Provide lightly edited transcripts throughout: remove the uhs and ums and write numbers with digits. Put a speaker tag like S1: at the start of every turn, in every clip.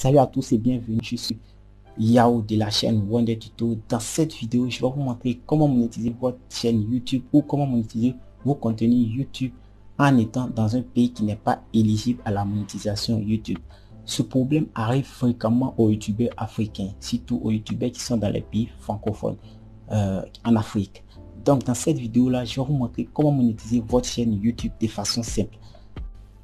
S1: Salut à tous et bienvenue, je suis Yao de la chaîne Wonder Tuto. Dans cette vidéo, je vais vous montrer comment monétiser votre chaîne YouTube ou comment monétiser vos contenus YouTube en étant dans un pays qui n'est pas éligible à la monétisation YouTube. Ce problème arrive fréquemment aux youtubeurs africains, surtout aux youtubeurs qui sont dans les pays francophones en Afrique. Donc dans cette vidéo là, je vais vous montrer comment monétiser votre chaîne YouTube de façon simple.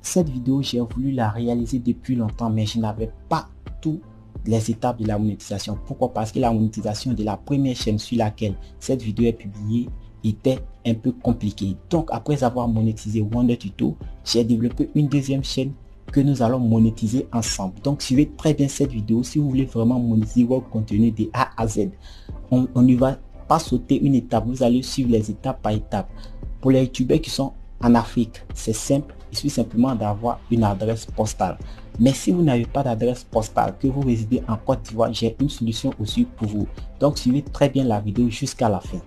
S1: Cette vidéo, j'ai voulu la réaliser depuis longtemps, mais je n'avais pas toutes les étapes de la monétisation. Pourquoi? Parce que la monétisation de la première chaîne sur laquelle cette vidéo est publiée était un peu compliquée. Donc, après avoir monétisé Wonder Tuto, j'ai développé une deuxième chaîne que nous allons monétiser ensemble. Donc, suivez très bien cette vidéo si vous voulez vraiment monétiser votre contenu de A à Z. On ne va pas sauter une étape, vous allez suivre les étapes par étape. Pour les youtubeurs qui sont en Afrique, c'est simple, il suffit simplement d'avoir une adresse postale. Mais si vous n'avez pas d'adresse postale, que vous résidez en Côte d'Ivoire, j'ai une solution aussi pour vous. Donc suivez très bien la vidéo jusqu'à la fin.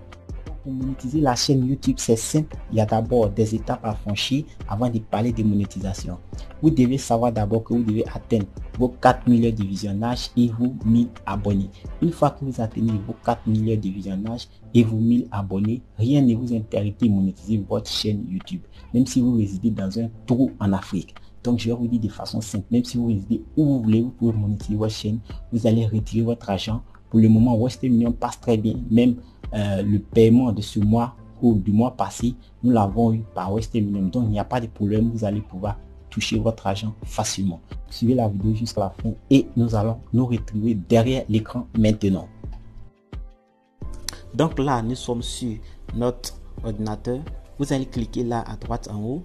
S1: Pour monétiser la chaîne YouTube, c'est simple. Il y a d'abord des étapes à franchir avant de parler de monétisation. Vous devez savoir d'abord que vous devez atteindre vos 4 millions de visionnages et vos 1000 abonnés. Une fois que vous atteignez vos 4 millions de visionnages et vos 1000 abonnés, rien ne vous interdit de monétiser votre chaîne YouTube, même si vous résidez dans un trou en Afrique. Donc je vais vous dire de façon simple, même si vous résidez où vous voulez, vous pouvez monétiser votre chaîne, vous allez retirer votre argent. Pour le moment, Western Union passe très bien, même le paiement de ce mois ou du mois passé, nous l'avons eu par Western Union. Donc il n'y a pas de problème, vous allez pouvoir toucher votre argent facilement. Suivez la vidéo jusqu'à la fin et nous allons nous retrouver derrière l'écran maintenant. Donc là, nous sommes sur notre ordinateur. Vous allez cliquer là à droite en haut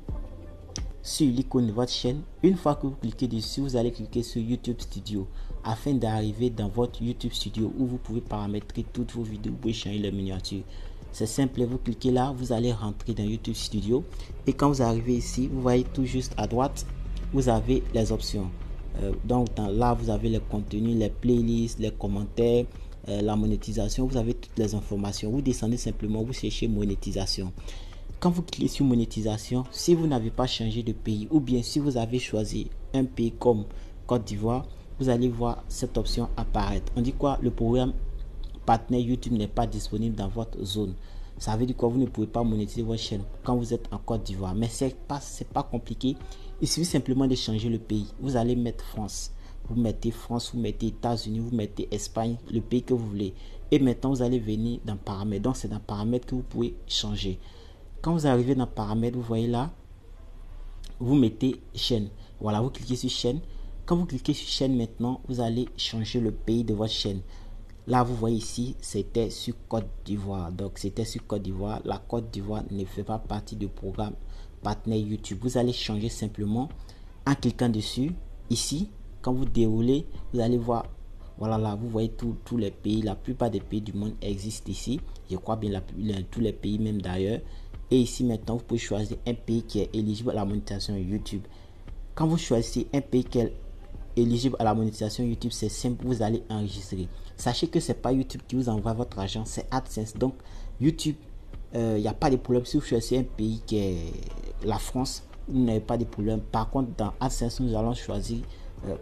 S1: sur l'icône de votre chaîne. Une fois que vous cliquez dessus, vous allez cliquer sur YouTube Studio afin d'arriver dans votre YouTube Studio où vous pouvez paramétrer toutes vos vidéos, vous pouvez changer les miniatures. C'est simple, vous cliquez là, vous allez rentrer dans YouTube Studio et quand vous arrivez ici, vous voyez tout juste à droite, vous avez les options. Donc là, vous avez les contenus, les playlists, les commentaires, la monétisation, vous avez toutes les informations. Vous descendez simplement, vous cherchez monétisation. Quand vous cliquez sur monétisation, si vous n'avez pas changé de pays ou bien si vous avez choisi un pays comme Côte d'Ivoire, vous allez voir cette option apparaître. On dit quoi? Le programme partenaire YouTube n'est pas disponible dans votre zone. Ça veut dire quoi? Vous ne pouvez pas monétiser votre chaîne quand vous êtes en Côte d'Ivoire. Mais c'est pas compliqué. Il suffit simplement de changer le pays. Vous allez mettre France. Vous mettez France, vous mettez États-Unis, vous mettez Espagne, le pays que vous voulez. Et maintenant, vous allez venir dans paramètres. Donc, c'est dans paramètres que vous pouvez changer. Quand vous arrivez dans paramètres, vous voyez là, vous mettez chaîne. Voilà, vous cliquez sur chaîne. Quand vous cliquez sur chaîne maintenant, vous allez changer le pays de votre chaîne. Là, vous voyez ici, c'était sur Côte d'Ivoire. Donc, c'était sur Côte d'Ivoire. La Côte d'Ivoire ne fait pas partie du programme partenaire YouTube. Vous allez changer simplement en cliquant dessus. Ici, quand vous déroulez, vous allez voir. Voilà, là, vous voyez tous les pays. La plupart des pays du monde existent ici. Je crois bien tous les pays même d'ailleurs. Et ici maintenant, vous pouvez choisir un pays qui est éligible à la monétisation YouTube. Quand vous choisissez un pays qui est éligible à la monétisation YouTube, c'est simple, vous allez enregistrer. Sachez que c'est pas YouTube qui vous envoie votre argent, c'est AdSense. Donc YouTube, il n'y a pas de problème. Si vous choisissez un pays qui est la France, vous n'avez pas de problème. Par contre, dans AdSense, nous allons choisir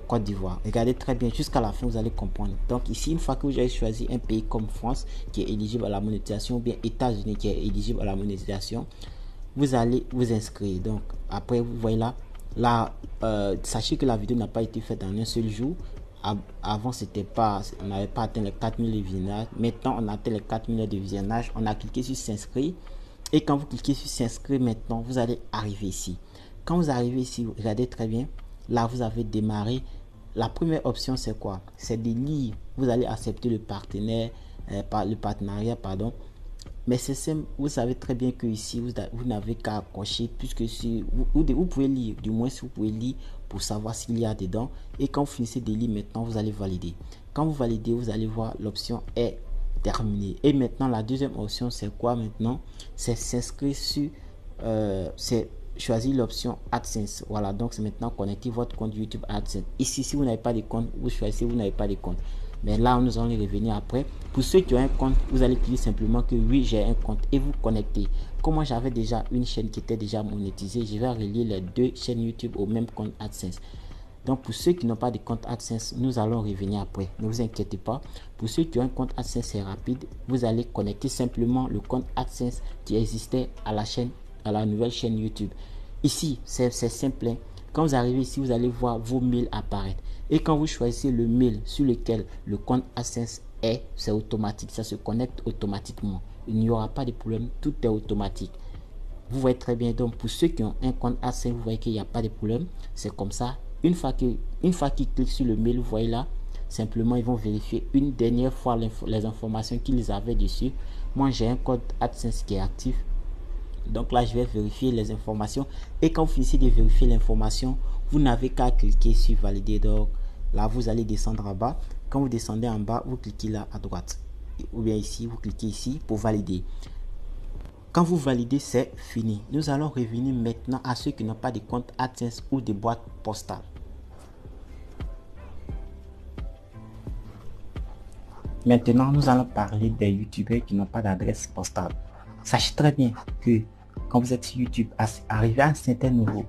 S1: Côte d'Ivoire. Regardez très bien jusqu'à la fin, vous allez comprendre. Donc ici, une fois que vous avez choisi un pays comme France qui est éligible à la monétisation ou bien États-Unis qui est éligible à la monétisation, vous allez vous inscrire. Donc après, vous voyez là, sachez que la vidéo n'a pas été faite dans un seul jour. Avant, on n'avait pas atteint les 4000 de visionnages. Maintenant, on a atteint les 4000 de visionnages. On a cliqué sur s'inscrire. Et quand vous cliquez sur s'inscrire maintenant, vous allez arriver ici. Quand vous arrivez ici, regardez très bien. Là, vous avez démarré. La première option, c'est quoi? C'est de lire. Vous allez accepter le partenariat, pardon. Mais c'est simple. Vous savez très bien que ici, vous n'avez qu'à cocher puisque si vous pouvez lire. Du moins, si vous pouvez lire pour savoir s'il y a dedans. Et quand vous finissez de lire, maintenant, vous allez valider. Quand vous validez, vous allez voir l'option est terminée. Et maintenant, la deuxième option, c'est quoi maintenant? C'est s'inscrire sur... c'est choisir l'option AdSense. Voilà, donc c'est maintenant connecter votre compte YouTube AdSense. Ici, si vous n'avez pas de compte, vous choisissez, vous n'avez pas de compte. Mais là, nous allons y revenir après. Pour ceux qui ont un compte, vous allez cliquer simplement que oui, j'ai un compte et vous connectez. Comme moi, j'avais déjà une chaîne qui était déjà monétisée, je vais relier les deux chaînes YouTube au même compte AdSense. Donc pour ceux qui n'ont pas de compte AdSense, nous allons revenir après. Ne vous inquiétez pas. Pour ceux qui ont un compte AdSense, c'est rapide. Vous allez connecter simplement le compte AdSense qui existait à la chaîne, à la nouvelle chaîne YouTube. Ici, c'est simple. Quand vous arrivez ici, vous allez voir vos mails apparaître. Et quand vous choisissez le mail sur lequel le compte AdSense est, c'est automatique. Ça se connecte automatiquement. Il n'y aura pas de problème. Tout est automatique. Vous voyez très bien. Donc pour ceux qui ont un compte AdSense, vous voyez qu'il n'y a pas de problème. C'est comme ça. Une fois qu'ils cliquent sur le mail, vous voyez là, simplement ils vont vérifier une dernière fois les informations qu'ils avaient dessus. Moi j'ai un code AdSense qui est actif. Donc là je vais vérifier les informations. Et quand vous finissez de vérifier l'information, vous n'avez qu'à cliquer sur valider. Donc là vous allez descendre en bas. Quand vous descendez en bas, vous cliquez là à droite. Ou bien ici, vous cliquez ici pour valider. Quand vous validez, c'est fini. Nous allons revenir maintenant à ceux qui n'ont pas de compte AdSense ou de boîte postale. Maintenant, nous allons parler des youtubeurs qui n'ont pas d'adresse postale. Sachez très bien que quand vous êtes sur YouTube, arrivé à un certain niveau,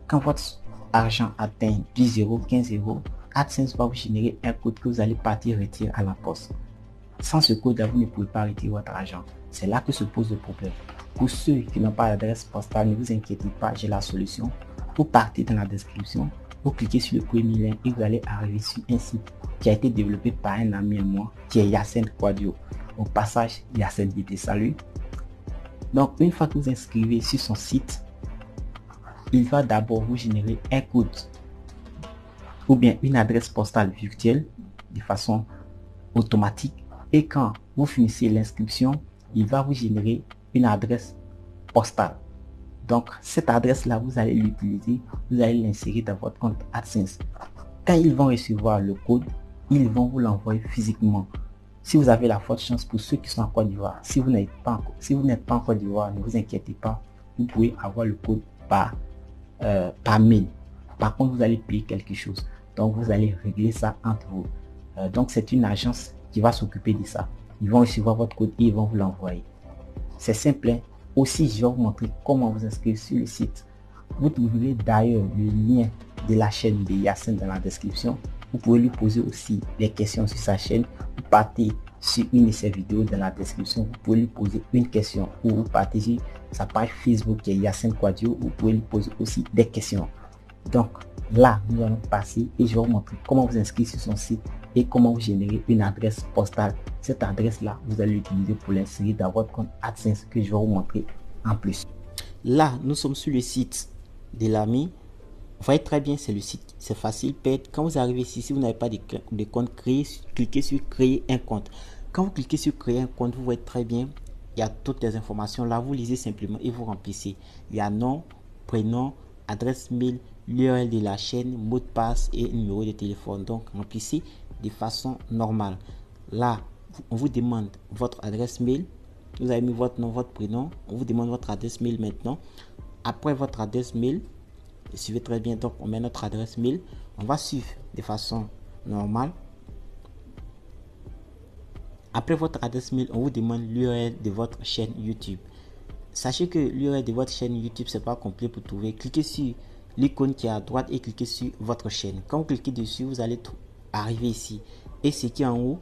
S1: quand votre argent atteint 10 euros, 15 euros, AdSense va vous générer un code que vous allez partir retirer à la poste. Sans ce code, vous ne pouvez pas retirer votre argent. C'est là que se pose le problème. Pour ceux qui n'ont pas d'adresse postale, ne vous inquiétez pas, j'ai la solution. Vous partez dans la description, vous cliquez sur le premier lien et vous allez arriver sur un site qui a été développé par un ami à moi, qui est Yacine Quadio. Au passage, Yacine, je te salue. Donc, une fois que vous inscrivez sur son site, il va d'abord vous générer un code ou bien une adresse postale virtuelle de façon automatique. Et quand vous finissez l'inscription, il va vous générer une adresse postale. Donc, cette adresse-là, vous allez l'utiliser, vous allez l'insérer dans votre compte AdSense. Quand ils vont recevoir le code, ils vont vous l'envoyer physiquement. Si vous avez la forte chance, pour ceux qui sont en Côte d'Ivoire, si vous n'êtes pas en Côte d'Ivoire, ne vous inquiétez pas, vous pouvez avoir le code par mail. Par contre, vous allez payer quelque chose. Donc, vous allez régler ça entre vous. Donc, c'est une agence qui va s'occuper de ça. Ils vont recevoir votre code et ils vont vous l'envoyer. C'est simple. Aussi, je vais vous montrer comment vous inscrire sur le site. Vous trouverez d'ailleurs le lien de la chaîne de Yacine dans la description. Vous pouvez lui poser aussi des questions sur sa chaîne. Vous partez sur une de ses vidéos dans la description. Vous pouvez lui poser une question ou vous partez sur sa page Facebook qui est Yacine Quadio. Vous pouvez lui poser aussi des questions. Donc là, nous allons passer et je vais vous montrer comment vous inscrire sur son site et comment vous générer une adresse postale. Cette adresse-là, vous allez l'utiliser pour l'insérer dans votre compte AdSense que je vais vous montrer en plus. Là, nous sommes sur le site de l'ami. Vous voyez très bien, c'est le site, c'est facile. Quand vous arrivez ici, si vous n'avez pas de compte créé, cliquez sur créer un compte. Quand vous cliquez sur créer un compte, vous voyez très bien, il y a toutes les informations là. Vous lisez simplement et vous remplissez. Il y a nom, prénom, adresse mail, l'URL de la chaîne, mot de passe et numéro de téléphone. Donc remplissez de façon normale. Là, on vous demande votre adresse mail. Vous avez mis votre nom, votre prénom. On vous demande votre adresse mail maintenant. Après votre adresse mail, suivez très bien. Donc on met notre adresse mail. On va suivre de façon normale. Après votre adresse mail, on vous demande l'URL de votre chaîne YouTube. Sachez que l'URL de votre chaîne YouTube, c'est pas compliqué pour trouver. Cliquez sur l'icône qui est à droite et cliquez sur votre chaîne. Quand vous cliquez dessus, vous allez arriver ici. Et ce qui est en haut,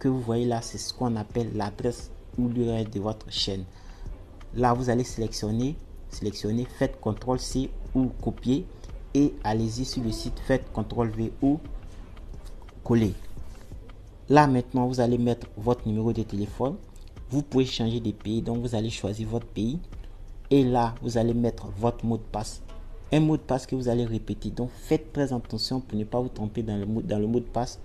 S1: que vous voyez là, c'est ce qu'on appelle l'adresse ou l'URL de votre chaîne. Là, vous allez sélectionner, faites CTRL-C ou copier et allez-y sur le site, faites CTRL-V ou coller. Là, maintenant, vous allez mettre votre numéro de téléphone. Vous pouvez changer de pays, donc vous allez choisir votre pays. Et là, vous allez mettre votre mot de passe. Un mot de passe que vous allez répéter. Donc, faites très attention pour ne pas vous tromper dans le mot de passe.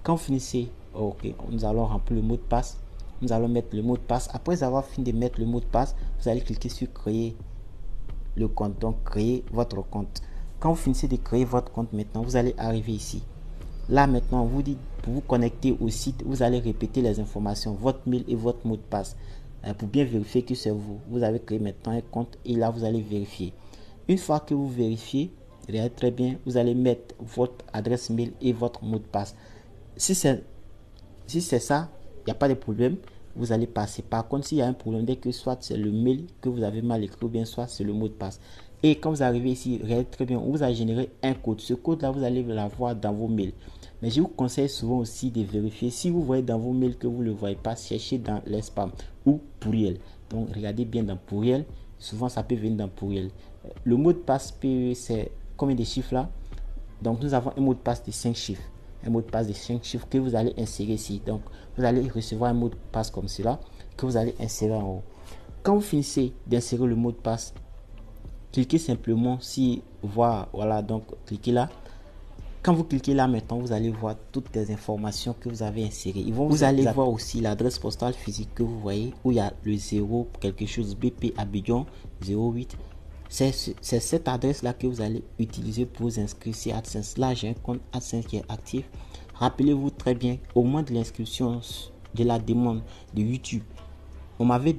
S1: Quand vous finissez, ok, nous allons remplir le mot de passe. Nous allons mettre le mot de passe. Après avoir fini de mettre le mot de passe, vous allez cliquer sur créer le compte. Donc, créer votre compte. Quand vous finissez de créer votre compte maintenant, vous allez arriver ici. Là, maintenant, on vous dit pour vous connecter au site, vous allez répéter les informations, votre mail et votre mot de passe. Pour bien vérifier que c'est vous. Vous avez créé maintenant un compte et là, vous allez vérifier. Une fois que vous vérifiez, regardez très bien, vous allez mettre votre adresse mail et votre mot de passe. Si c'est ça, il n'y a pas de problème. Vous allez passer. Par contre, s'il y a un problème, dès que soit c'est le mail que vous avez mal écrit ou bien soit c'est le mot de passe. Et quand vous arrivez ici, regardez très bien, on vous a généré un code. Ce code-là, vous allez l'avoir dans vos mails. Mais je vous conseille souvent aussi de vérifier. Si vous voyez dans vos mails que vous ne le voyez pas, cherchez dans les spams ou pourriel. Donc, regardez bien dans pourriel. Souvent, ça peut venir dans pourriel. Le mot de passe PE, c'est combien de chiffres là? Donc, nous avons un mot de passe de 5 chiffres. Un mot de passe de 5 chiffres que vous allez insérer ici. Donc, vous allez recevoir un mot de passe comme cela que vous allez insérer en haut. Quand vous finissez d'insérer le mot de passe, cliquez simplement sur voir. Voilà, donc cliquez là. Quand vous cliquez là maintenant, vous allez voir toutes les informations que vous avez insérées. Vous allez voir aussi l'adresse postale physique que vous voyez où il y a le 0 quelque chose BP Abidjan 08. C'est cette adresse là que vous allez utiliser pour vous inscrire sur AdSense. Là, j'ai un compte AdSense qui est actif. Rappelez-vous très bien, au moment de l'inscription de la demande de YouTube, on m'avait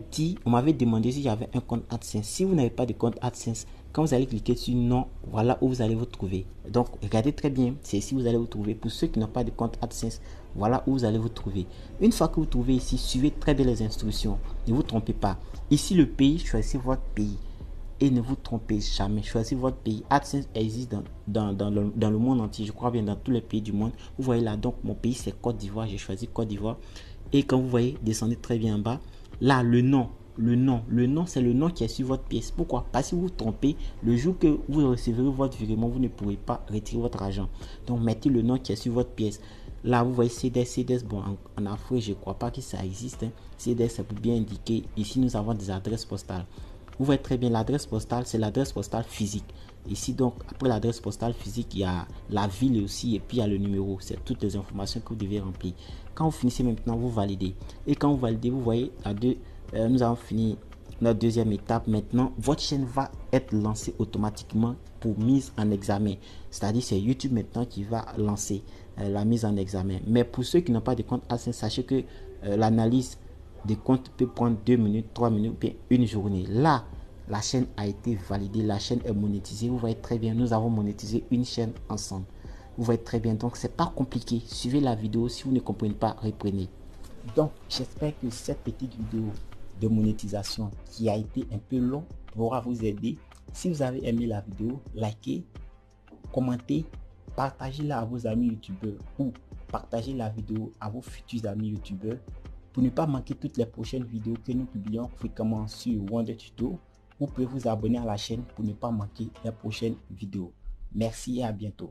S1: demandé si j'avais un compte AdSense. Si vous n'avez pas de compte AdSense, quand vous allez cliquer sur non, voilà où vous allez vous trouver. Donc, regardez très bien, c'est ici où vous allez vous trouver. Pour ceux qui n'ont pas de compte AdSense, voilà où vous allez vous trouver. Une fois que vous trouvez ici, suivez très bien les instructions. Ne vous trompez pas. Ici, le pays, choisissez votre pays. Et ne vous trompez jamais. Choisissez votre pays. AdSense existe dans le monde entier. Je crois bien dans tous les pays du monde. Vous voyez là, donc mon pays, c'est Côte d'Ivoire. J'ai choisi Côte d'Ivoire. Et quand vous voyez, descendez très bien en bas. Là, le nom, c'est le nom qui est sur votre pièce. Pourquoi? Parce que si vous vous trompez, le jour que vous recevrez votre virement, vous ne pourrez pas retirer votre argent. Donc, mettez le nom qui est sur votre pièce. Là, vous voyez CDS. Bon, en Afrique, je ne crois pas que ça existe. CDS, c'est pour bien indiquer. Ici, nous avons des adresses postales. Vous voyez très bien l'adresse postale, c'est l'adresse postale physique. Ici, donc, après l'adresse postale physique, il y a la ville aussi et puis il y a le numéro. C'est toutes les informations que vous devez remplir. Quand vous finissez maintenant, vous validez. Et quand vous validez, vous voyez, nous avons fini notre deuxième étape. Maintenant, votre chaîne va être lancée automatiquement pour mise en examen. C'est-à-dire, c'est YouTube maintenant qui va lancer la mise en examen. Mais pour ceux qui n'ont pas de compte AdSense, sachez que l'analyse des comptes peut prendre 2 minutes, 3 minutes, bien une journée. Là, la chaîne a été validée, la chaîne est monétisée. Vous voyez très bien, nous avons monétisé une chaîne ensemble. Vous voyez très bien, donc c'est pas compliqué. Suivez la vidéo, si vous ne comprenez pas, reprenez. Donc, j'espère que cette petite vidéo de monétisation qui a été un peu long pourra vous aider. Si vous avez aimé la vidéo, likez, commentez, partagez-la à vos amis youtubeurs ou partagez la vidéo à vos futurs amis youtubeurs pour ne pas manquer toutes les prochaines vidéos que nous publions fréquemment sur Wonder Tuto. Vous pouvez vous abonner à la chaîne pour ne pas manquer les prochaines vidéos. Merci et à bientôt.